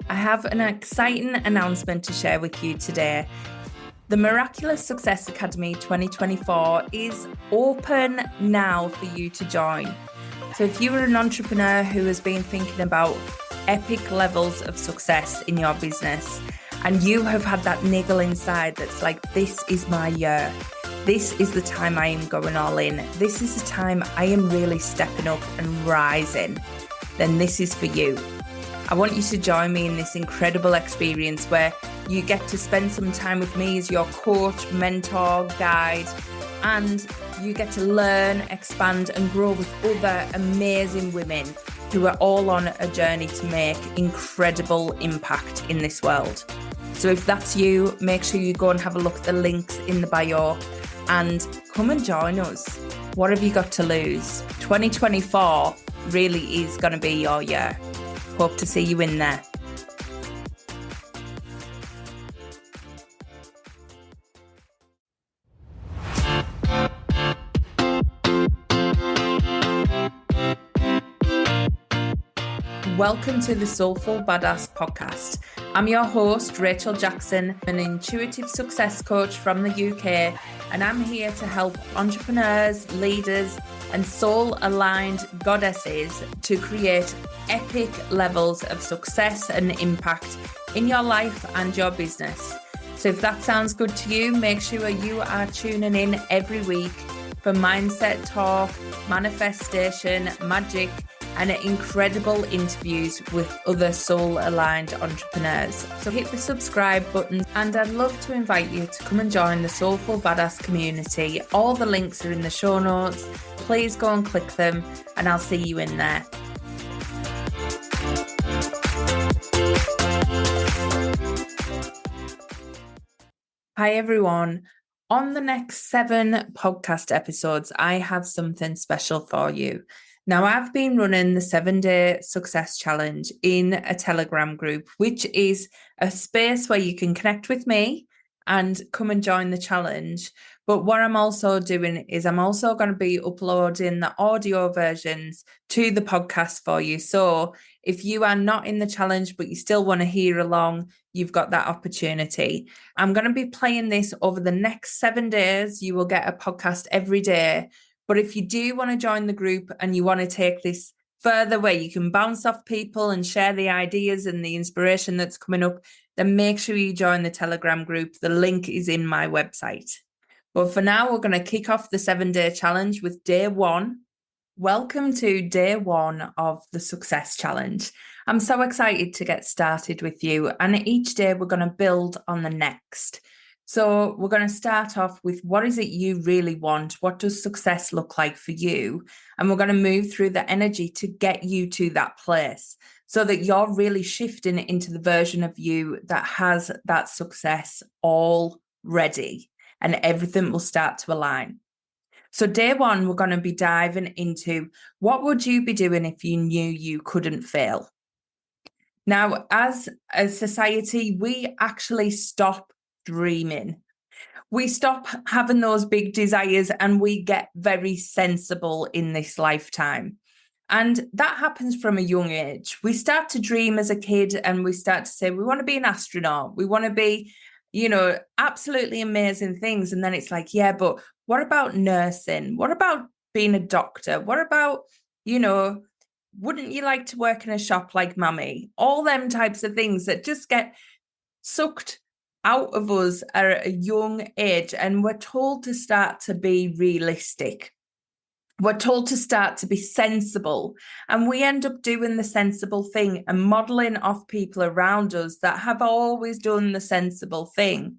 I have an exciting announcement to share with you today. The Miraculous Success Academy 2024 is open now for you to join. So if you are an entrepreneur who has been thinking about epic levels of success in your business, and you have had that niggle inside that's like, this is my year. This is the time I am going all in. This is the time I am really stepping up and rising. Then this is for you. I want you to join me in this incredible experience where you get to spend some time with me as your coach, mentor, guide, and you get to learn, expand, and grow with other amazing women who are all on a journey to make incredible impact in this world. So if that's you, make sure you go and have a look at the links in the bio and come and join us. What have you got to lose? 2024 really is going to be your year. Hope to see you in there. Welcome to the Soulful Badass podcast. I'm your host, Rachel Jackson, an intuitive success coach from the UK, and I'm here to help entrepreneurs, leaders, and soul-aligned goddesses to create epic levels of success and impact in your life and your business. So if that sounds good to you, make sure you are tuning in every week for mindset talk, manifestation, magic, and incredible interviews with other soul-aligned entrepreneurs. So hit the subscribe button, and I'd love to invite you to come and join the Soulful Badass community. All the links are in the show notes. Please go and click them, and I'll see you in there. Hi everyone. On the next 7 podcast episodes, I have something special for you. Now, I've been running the 7-day success challenge in a Telegram group, which is a space where you can connect with me and come and join the challenge. But what I'm also doing is I'm also going to be uploading the audio versions to the podcast for you. So if you are not in the challenge, but you still want to hear along, you've got that opportunity. I'm going to be playing this over the next 7 days. You will get a podcast every day. But if you do want to join the group and you want to take this further where you can bounce off people and share the ideas and the inspiration that's coming up, then make sure you join the Telegram group. The link is in my website. But for now, we're going to kick off the 7-day challenge with day 1. Welcome to day 1 of the Success Challenge. I'm so excited to get started with you. And each day we're going to build on the next. So we're going to start off with what is it you really want? What does success look like for you? And we're going to move through the energy to get you to that place so that you're really shifting into the version of you that has that success already, and everything will start to align. So day 1, we're going to be diving into what would you be doing if you knew you couldn't fail? Now, as a society, we actually stop dreaming. We stop having those big desires and we get very sensible in this lifetime. And that happens from a young age. We start to dream as a kid and we start to say, we want to be an astronaut. We want to be, absolutely amazing things. And then it's like, yeah, but what about nursing? What about being a doctor? What about, wouldn't you like to work in a shop like mummy? All them types of things that just get sucked out of us at a young age, and we're told to start to be realistic. We're told to start to be sensible, and we end up doing the sensible thing and modeling off people around us that have always done the sensible thing.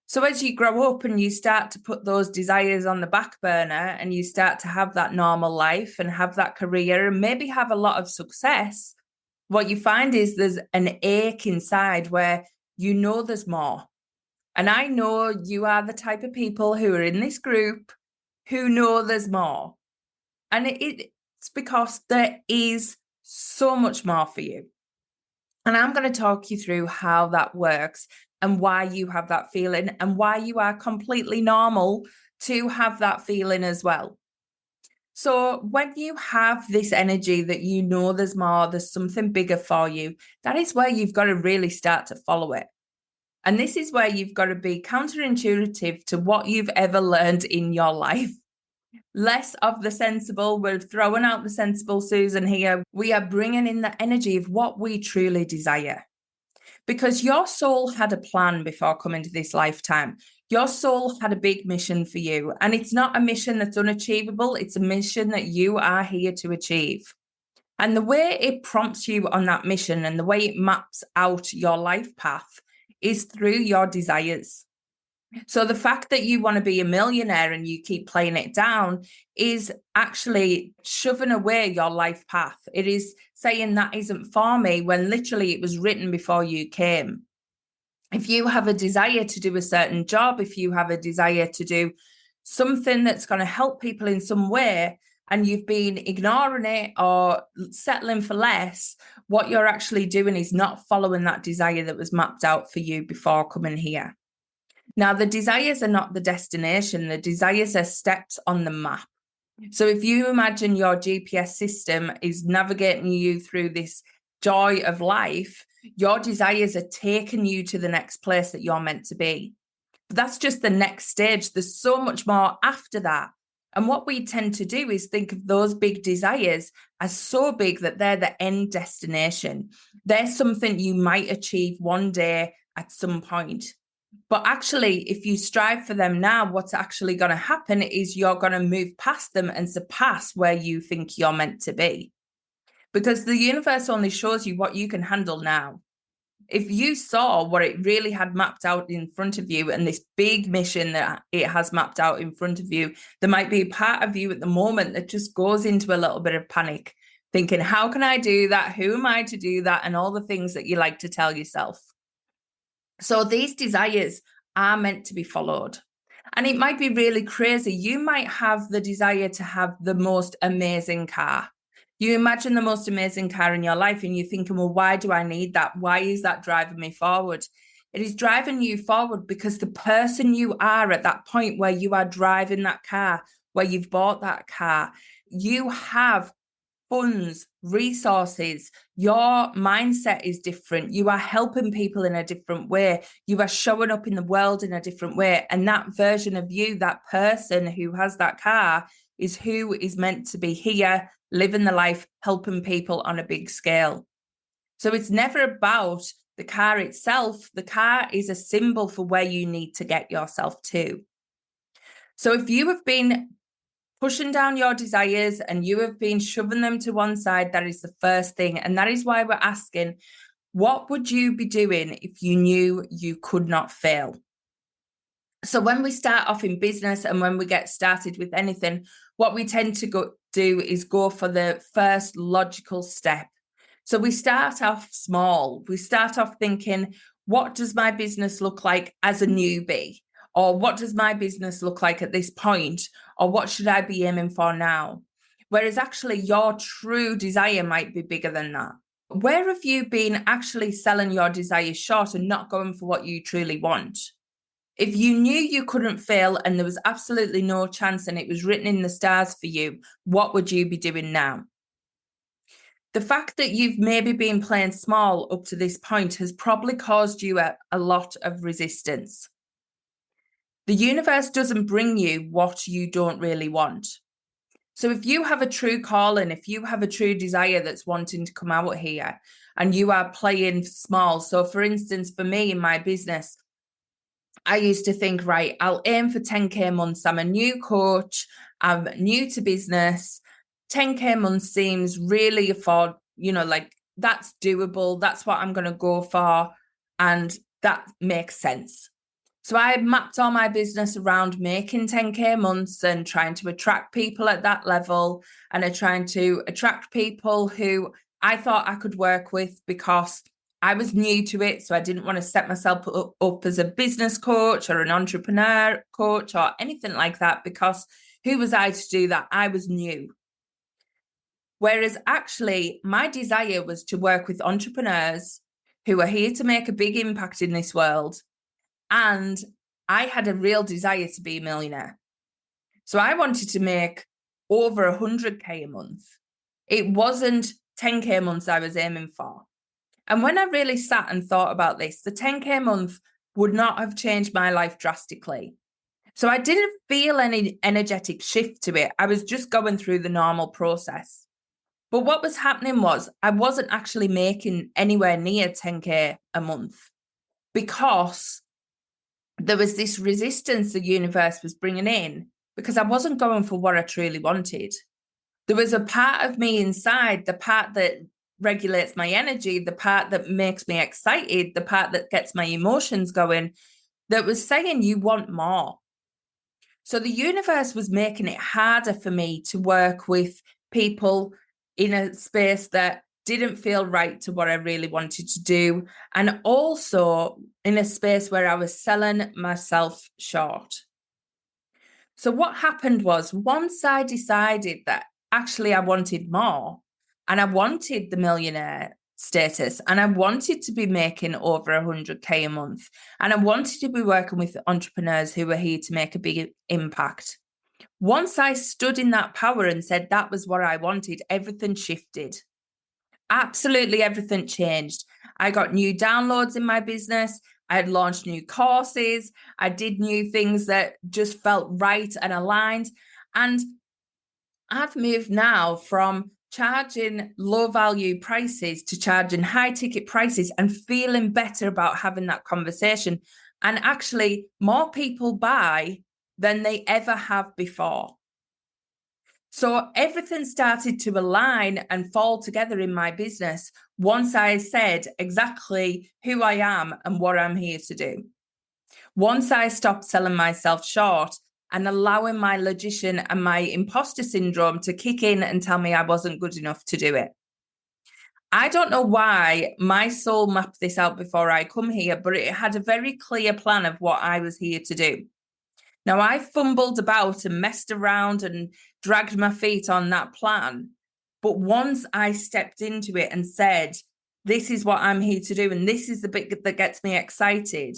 So as you grow up and you start to put those desires on the back burner and you start to have that normal life and have that career and maybe have a lot of success, what you find is there's an ache inside where there's more. And I know you are the type of people who are in this group who know there's more. And it's because there is so much more for you. And I'm going to talk you through how that works and why you have that feeling and why you are completely normal to have that feeling as well. So when you have this energy that you know there's more, there's something bigger for you, that is where you've got to really start to follow it. And this is where you've got to be counterintuitive to what you've ever learned in your life. Less of the sensible. We're throwing out the sensible Susan here. We are bringing in the energy of what we truly desire. Because your soul had a plan before coming to this lifetime. Your soul had a big mission for you. And it's not a mission that's unachievable. It's a mission that you are here to achieve. And the way it prompts you on that mission and the way it maps out your life path is through your desires. So the fact that you want to be a millionaire and you keep playing it down is actually shoving away your life path. It is saying that isn't for me when literally it was written before you came. If you have a desire to do a certain job, if you have a desire to do something that's going to help people in some way, and you've been ignoring it or settling for less, what you're actually doing is not following that desire that was mapped out for you before coming here. Now, the desires are not the destination. The desires are steps on the map. So if you imagine your GPS system is navigating you through this joy of life, your desires are taking you to the next place that you're meant to be. But that's just the next stage. There's so much more after that. And what we tend to do is think of those big desires as so big that they're the end destination. They're something you might achieve one day at some point. But actually, if you strive for them now, what's actually going to happen is you're going to move past them and surpass where you think you're meant to be. Because the universe only shows you what you can handle now. If you saw what it really had mapped out in front of you and this big mission that it has mapped out in front of you, there might be a part of you at the moment that just goes into a little bit of panic, thinking, how can I do that? Who am I to do that? And all the things that you like to tell yourself. So these desires are meant to be followed. And it might be really crazy. You might have the desire to have the most amazing car. You imagine the most amazing car in your life and you're thinking, well, why do I need that? Why is that driving me forward? It is driving you forward because the person you are at that point where you are driving that car, where you've bought that car, you have funds, resources, your mindset is different. You are helping people in a different way. You are showing up in the world in a different way. And that version of you, that person who has that car, is who is meant to be here, living the life, helping people on a big scale. So it's never about the car itself. The car is a symbol for where you need to get yourself to. So if you have been pushing down your desires and you have been shoving them to one side, that is the first thing. And that is why we're asking, what would you be doing if you knew you could not fail? So when we start off in business and when we get started with anything, what we tend to do is go for the first logical step. So we start off small. We start off thinking, what does my business look like as a newbie? Or what does my business look like at this point? Or what should I be aiming for now? Whereas actually your true desire might be bigger than that. Where have you been actually selling your desire short and not going for what you truly want? If you knew you couldn't fail and there was absolutely no chance and it was written in the stars for you, what would you be doing now? The fact that you've maybe been playing small up to this point has probably caused you a lot of resistance. The universe doesn't bring you what you don't really want. So if you have a true calling, if you have a true desire that's wanting to come out here and you are playing small. So for instance, for me in my business, I used to think, right, I'll aim for 10K months. I'm a new coach. I'm new to business. 10K months seems really like that's doable. That's what I'm going to go for. And that makes sense. So I mapped all my business around making 10K months and trying to attract people at that level and trying to attract people who I thought I could work with because I was new to it. So I didn't want to set myself up as a business coach or an entrepreneur coach or anything like that because who was I to do that? I was new. Whereas actually my desire was to work with entrepreneurs who are here to make a big impact in this world. And I had a real desire to be a millionaire. So I wanted to make over 100K a month. It wasn't 10K months I was aiming for. And when I really sat and thought about this, the 10K month would not have changed my life drastically. So I didn't feel any energetic shift to it. I was just going through the normal process. But what was happening was I wasn't actually making anywhere near 10K a month because there was this resistance the universe was bringing in because I wasn't going for what I truly wanted. There was a part of me inside, the part that regulates my energy, the part that makes me excited, the part that gets my emotions going, that was saying you want more. So the universe was making it harder for me to work with people in a space that didn't feel right to what I really wanted to do. And also in a space where I was selling myself short. So what happened was once I decided that actually I wanted more and I wanted the millionaire status and I wanted to be making over 100K a month and I wanted to be working with entrepreneurs who were here to make a big impact. Once I stood in that power and said that was what I wanted, everything shifted. Absolutely everything changed. I got new downloads in my business. I had launched new courses. I did new things that just felt right and aligned. And I've moved now from charging low value prices to charging high ticket prices and feeling better about having that conversation. And actually, more people buy than they ever have before. So everything started to align and fall together in my business once I said exactly who I am and what I'm here to do. Once I stopped selling myself short and allowing my logician and my imposter syndrome to kick in and tell me I wasn't good enough to do it. I don't know why my soul mapped this out before I come here, but it had a very clear plan of what I was here to do. Now, I fumbled about and messed around and dragged my feet on that plan. But once I stepped into it and said, this is what I'm here to do, and this is the bit that gets me excited.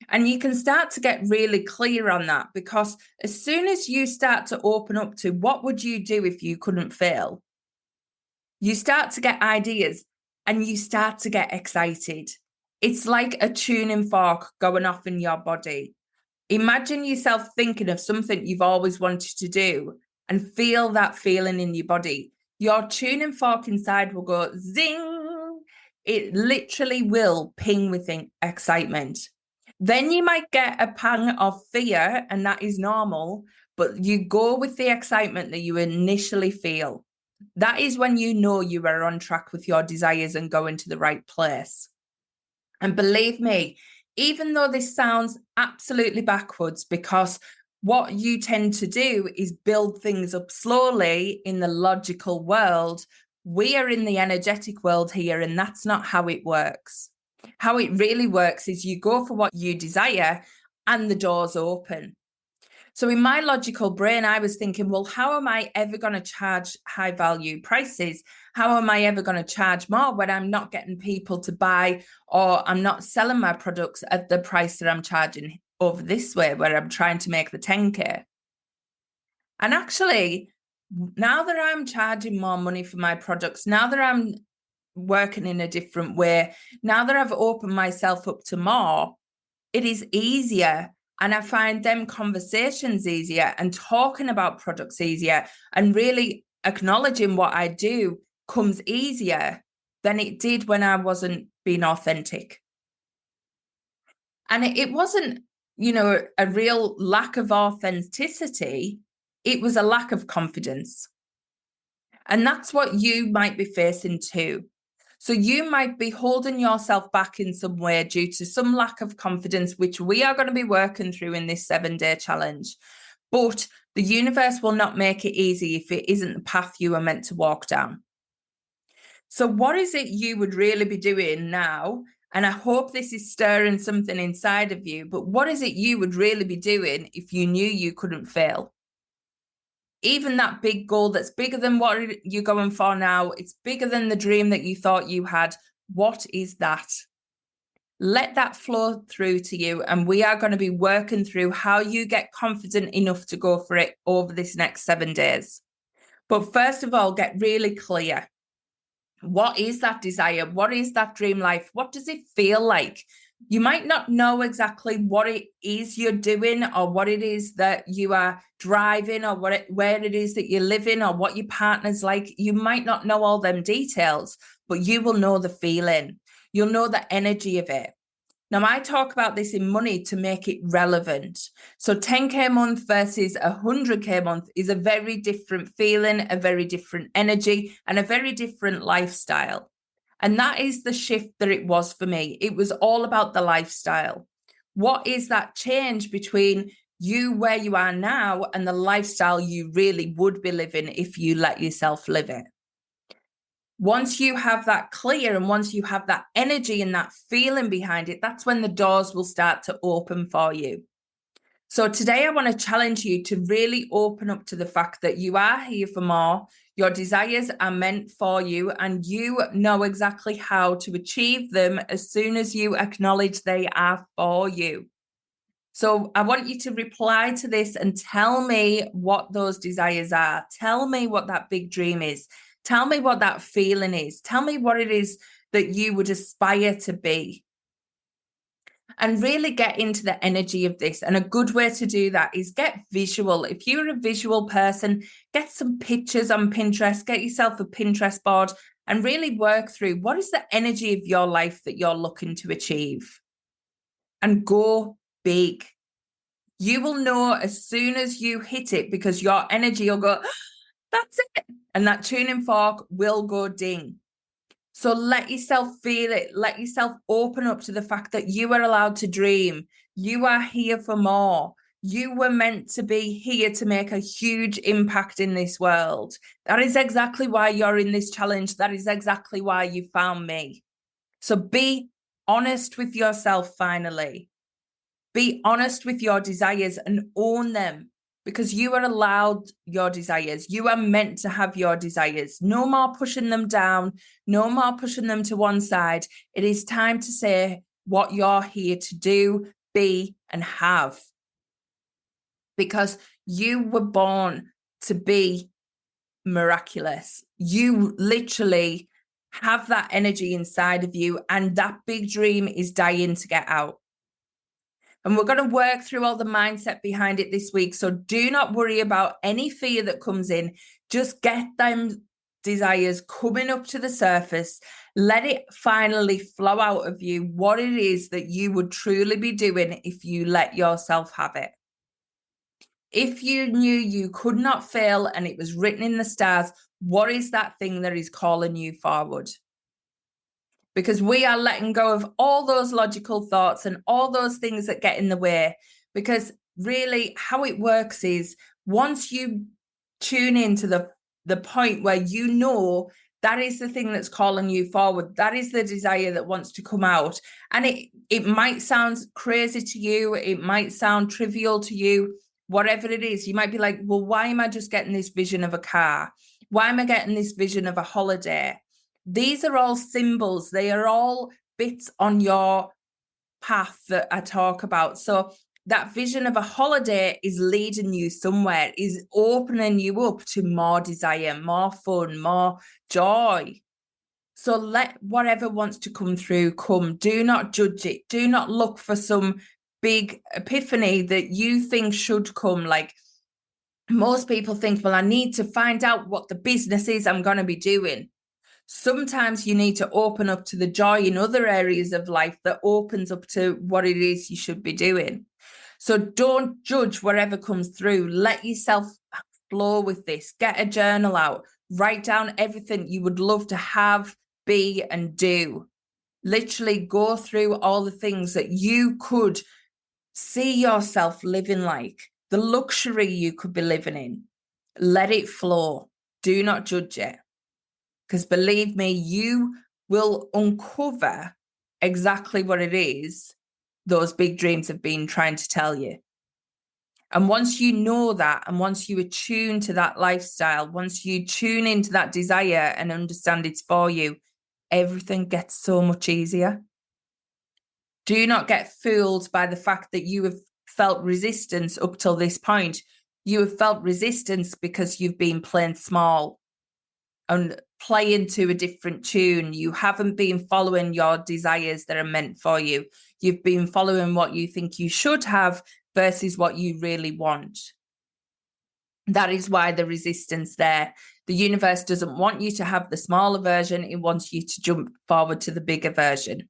And you can start to get really clear on that because as soon as you start to open up to what would you do if you couldn't fail, you start to get ideas and you start to get excited. It's like a tuning fork going off in your body. Imagine yourself thinking of something you've always wanted to do and feel that feeling in your body. Your tuning fork inside will go zing. It literally will ping with excitement. Then you might get a pang of fear, and that is normal, but you go with the excitement that you initially feel. That is when you know you are on track with your desires and going to the right place. And believe me, even though this sounds absolutely backwards, because what you tend to do is build things up slowly in the logical world, we are in the energetic world here, and that's not how it works. How it really works is you go for what you desire and the doors open. So in my logical brain, I was thinking, well, how am I ever going to charge high value prices? How am I ever going to charge more when I'm not getting people to buy or I'm not selling my products at the price that I'm charging over this way, where I'm trying to make the 10K? And actually, now that I'm charging more money for my products, now that I'm working in a different way, now that I've opened myself up to more, it is easier. And I find them conversations easier and talking about products easier and really acknowledging what I do comes easier than it did when I wasn't being authentic. And it wasn't, a real lack of authenticity. It was a lack of confidence. And that's what you might be facing too. So you might be holding yourself back in some way due to some lack of confidence, which we are going to be working through in this 7-day challenge. But the universe will not make it easy if it isn't the path you are meant to walk down. So what is it you would really be doing now? And I hope this is stirring something inside of you, but what is it you would really be doing if you knew you couldn't fail? Even that big goal that's bigger than what you're going for now, it's bigger than the dream that you thought you had. What is that? Let that flow through to you. And we are going to be working through how you get confident enough to go for it over this next 7 days. But first of all, get really clear. What is that desire? What is that dream life? What does it feel like? You might not know exactly what it is you're doing or what it is that you are driving or where it is that you're living or what your partner's like. You might not know all them details, but you will know the feeling. You'll know the energy of it. Now, I talk about this in money to make it relevant. So 10K a month versus 100K a month is a very different feeling, a very different energy, and a very different lifestyle. And that is the shift that it was for me. It was all about the lifestyle. What is that change between you where you are now and the lifestyle you really would be living if you let yourself live it? Once you have that clear and once you have that energy and that feeling behind it, that's when the doors will start to open for you. So today I want to challenge you to really open up to the fact that you are here for more. Your desires are meant for you and you know exactly how to achieve them as soon as you acknowledge they are for you. So I want you to reply to this and tell me what those desires are. Tell me what that big dream is. Tell me what that feeling is. Tell me what it is that you would aspire to be. And really get into the energy of this. And a good way to do that is get visual. If you're a visual person, get some pictures on Pinterest, get yourself a Pinterest board and really work through what is the energy of your life that you're looking to achieve. And go big. You will know as soon as you hit it because your energy will go, that's it. And that tuning fork will go ding. So let yourself feel it. Let yourself open up to the fact that you are allowed to dream. You are here for more. You were meant to be here to make a huge impact in this world. That is exactly why you're in this challenge. That is exactly why you found me. So be honest with yourself finally. Be honest with your desires and own them because you are allowed your desires. You are meant to have your desires. No more pushing them down. No more pushing them to one side. It is time to say what you're here to do, be, and have. Because you were born to be miraculous. You literally have that energy inside of you, and that big dream is dying to get out. And we're going to work through all the mindset behind it this week. So do not worry about any fear that comes in. Just get them desires coming up to the surface. Let it finally flow out of you what it is that you would truly be doing if you let yourself have it. If you knew you could not fail and it was written in the stars, what is that thing that is calling you forward? Because we are letting go of all those logical thoughts and all those things that get in the way. Because really how it works is once you tune into the point where you know that is the thing that's calling you forward, that is the desire that wants to come out. And it might sound crazy to you, it might sound trivial to you, whatever it is. You might be like, well, why am I just getting this vision of a car? Why am I getting this vision of a holiday? These are all symbols. They are all bits on your path that I talk about. So that vision of a holiday is leading you somewhere, is opening you up to more desire, more fun, more joy. So let whatever wants to come through come. Do not judge it. Do not look for some big epiphany that you think should come. Like most people think, well, I need to find out what the business is I'm going to be doing. Sometimes you need to open up to the joy in other areas of life that opens up to what it is you should be doing. So don't judge whatever comes through. Let yourself flow with this. Get a journal out. Write down everything you would love to have, be, and do. Literally go through all the things that you could see yourself living like, the luxury you could be living in. Let it flow. Do not judge it. Because believe me, you will uncover exactly what it is those big dreams have been trying to tell you. And once you know that, and once you attune to that lifestyle, once you tune into that desire and understand it's for you, everything gets so much easier. Do not get fooled by the fact that you have felt resistance up till this point. You have felt resistance because you've been playing small and playing to a different tune. You haven't been following your desires that are meant for you. You've been following what you think you should have versus what you really want. That is why the resistance there. The universe doesn't want you to have the smaller version. It wants you to jump forward to the bigger version.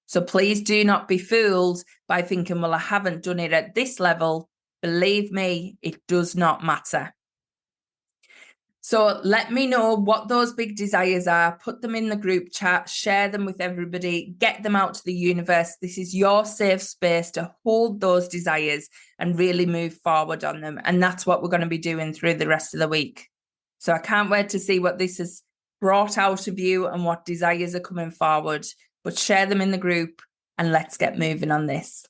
So please do not be fooled by thinking, well, I haven't done it at this level. Believe me, it does not matter. So let me know what those big desires are, put them in the group chat, share them with everybody, get them out to the universe. This is your safe space to hold those desires and really move forward on them. And that's what we're going to be doing through the rest of the week. So I can't wait to see what this has brought out of you and what desires are coming forward, but share them in the group and let's get moving on this.